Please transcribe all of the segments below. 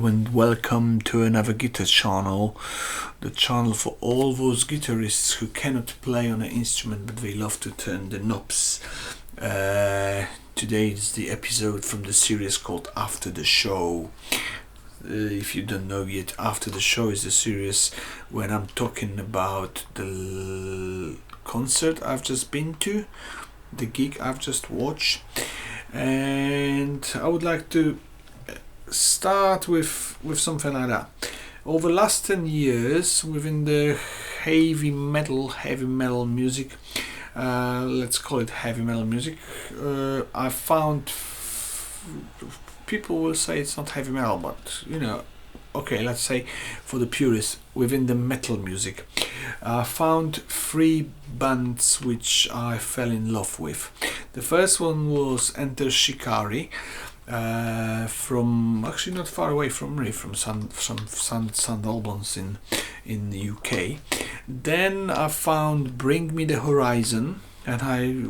hello and welcome to another guitar channel, the channel for all those guitarists who cannot play on an instrument but they love to turn the knobs. Today is the episode from the series called After the Show. If you don't know yet, After the Show is the series when I'm talking about the concert I've just been to, the gig I've just watched, and I would like to start with something like that. Over the last 10 years within the heavy metal music, let's call it heavy metal music, I found people will say it's not heavy metal, but okay, let's say for the purists within the metal music, I found three bands which I fell in love with. The first one was Enter Shikari, from actually not far away from me, from St Albans in the UK. Then I found Bring Me the Horizon, and I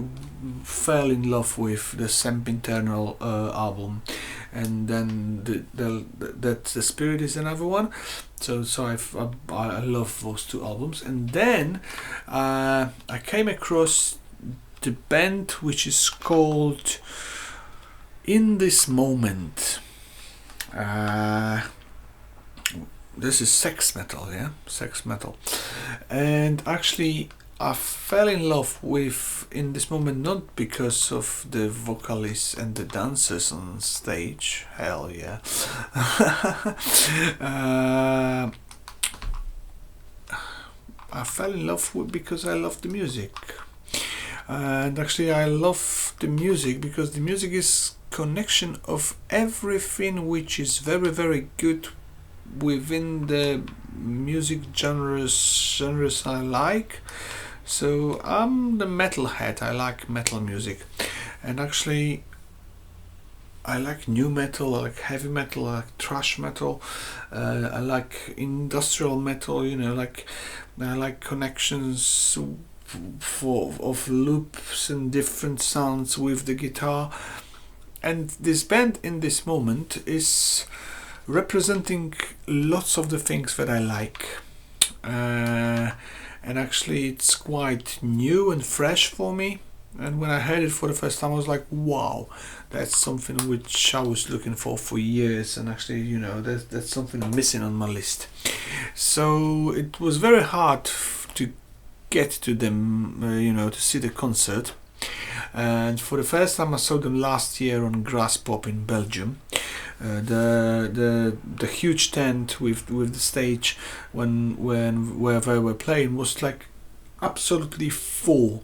fell in love with the Sempiternal album, and then the Spirit is another one. So I love those two albums. And then I came across the band which is called In This Moment. This is sex metal, sex metal. And actually I fell in love with In This Moment not because of the vocalists and the dancers on stage, hell yeah. I fell in love with because I love the music. And actually I love the music because the music is connection of everything which is very, very good within the music genres I like. So I'm the metalhead. I like metal music, and actually I like new metal, I like heavy metal, I like thrash metal, I like industrial metal, I like connections of loops and different sounds with the guitar. And this band In This Moment is representing lots of the things that I like, and actually it's quite new and fresh for me. And when I heard it for the first time, I was like, wow, that's something which I was looking for years, and actually that's something missing on my list. So it was very hard to get to them, to see the concert. And for the first time I saw them last year on Grass Pop in Belgium. The huge tent with the stage where they were playing was like absolutely full,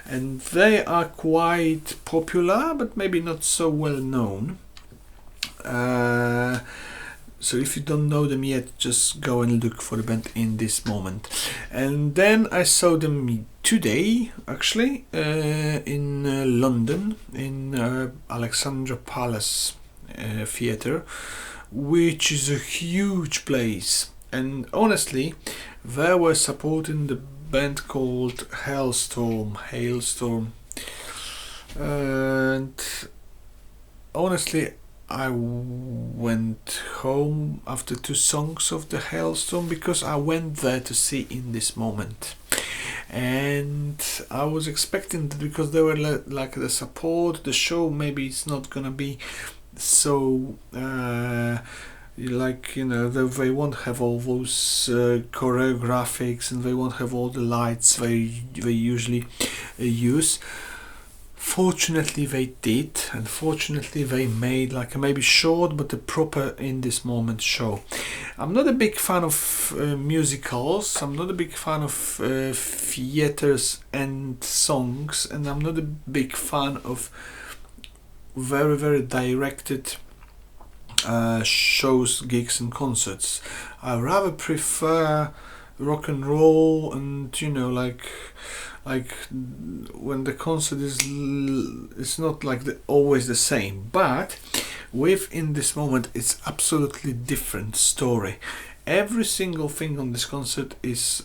and they are quite popular but maybe not so well known. So if you don't know them yet, just go and look for the band In This Moment. And then I saw them today, actually, in London, in Alexandra Palace Theatre, which is a huge place. And honestly, they were supporting the band called Hailstorm. And honestly, I went home after 2 songs of the Hailstorm because I went there to see In This Moment, and I was expecting that because they were like the support, the show maybe it's not gonna be so they won't have all those choreographics, and they won't have all the lights they usually use. Fortunately they did, and fortunately they made like a maybe short but a proper In This Moment show. I'm not a big fan of musicals, I'm not a big fan of theaters and songs, and I'm not a big fan of very, very directed shows, gigs and concerts. I rather prefer rock and roll, and like when the concert is it's not like always the same, but with In This Moment it's absolutely different story. Every single thing on this concert is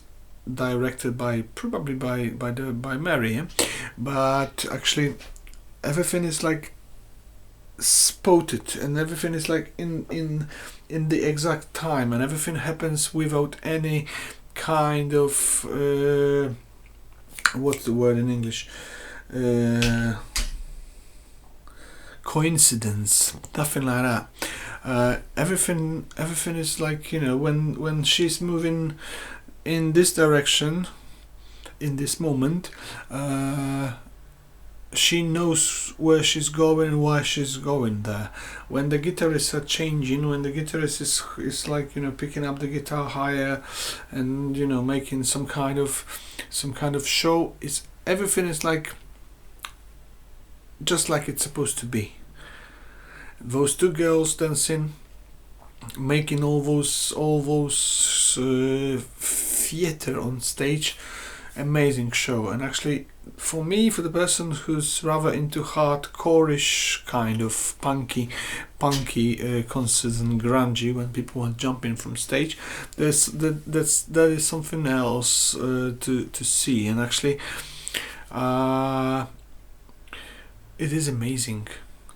directed probably by Mary, but actually everything is like spotted, and everything is like in the exact time, and everything happens without any kind of what's the word in English, coincidence, nothing like that. Everything is like, you know, when she's moving in this direction in this moment, she knows where she's going and why she's going there. When the guitarists are changing, when the guitarist is like, you know, picking up the guitar higher and, you know, making some kind of show, everything is like just like it's supposed to be. Those two girls dancing, making all those theater on stage, amazing show. And actually, for me, for the person who's rather into hardcore-ish kind of punky concerts and grungy, when people are jumping from stage, that is something else to see. And actually, it is amazing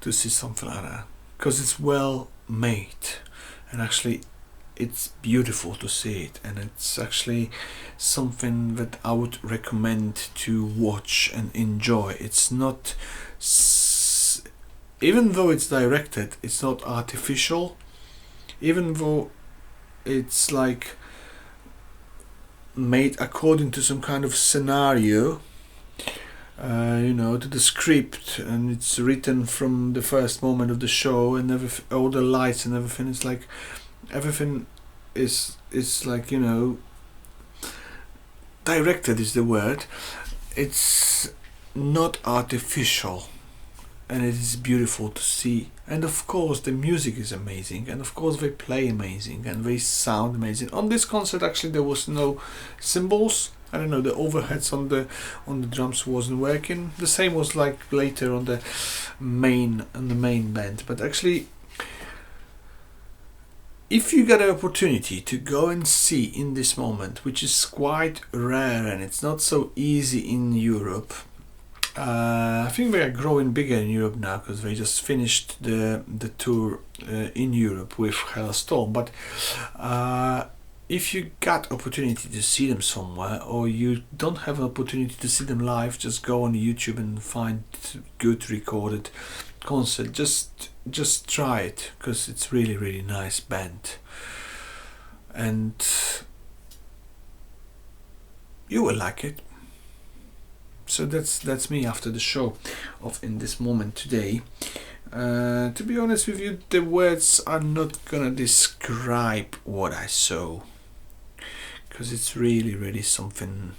to see something like that, because it's well made, and actually it's beautiful to see it, and it's actually something that I would recommend to watch and enjoy. It's not, even though it's directed, it's not artificial, even though it's like made according to some kind of scenario, you know, to the script, and it's written from the first moment of the show, and all the lights and everything is like, everything is like, you know, directed is the word. It's not artificial, and it is beautiful to see. And of course the music is amazing, and of course they play amazing, and they sound amazing. On this concert actually there was no cymbals. I don't know, the overheads on the drums wasn't working. The same was like later on the main band. But actually, if you get an opportunity to go and see in this moment, which is quite rare and it's not so easy in Europe, I think they are growing bigger in Europe now, because they just finished the tour in Europe with Hellstorm. But if you got opportunity to see them somewhere, or you don't have an opportunity to see them live, just go on YouTube and find good recorded concert. Just try it, because it's really nice band, and you will like it. So that's me after the show of In This Moment today. To be honest with you, the words are not gonna describe what I saw, because it's really something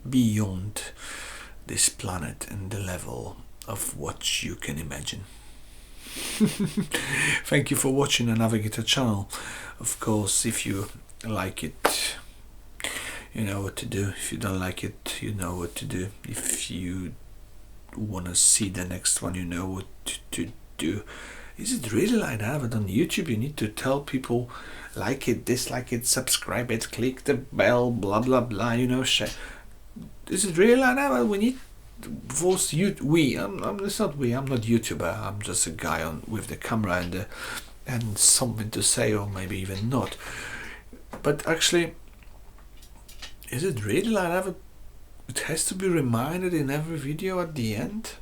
beyond this planet and the level of what you can imagine. Thank you for watching another guitar channel. Of course, if you like it, you know what to do. If you don't like it, you know what to do. If you want to see the next one, you know what to do. Is it really like that? But on YouTube you need to tell people like it, dislike it, subscribe it, click the bell, blah blah blah, you know, share. Is it really like that? Well, we need those it's not we, I'm not YouTuber, I'm just a guy with the camera and something to say, or maybe even not. But actually, is it really like that? It has to be reminded in every video at the end?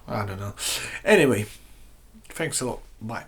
I don't know. Anyway, thanks a lot. Bye.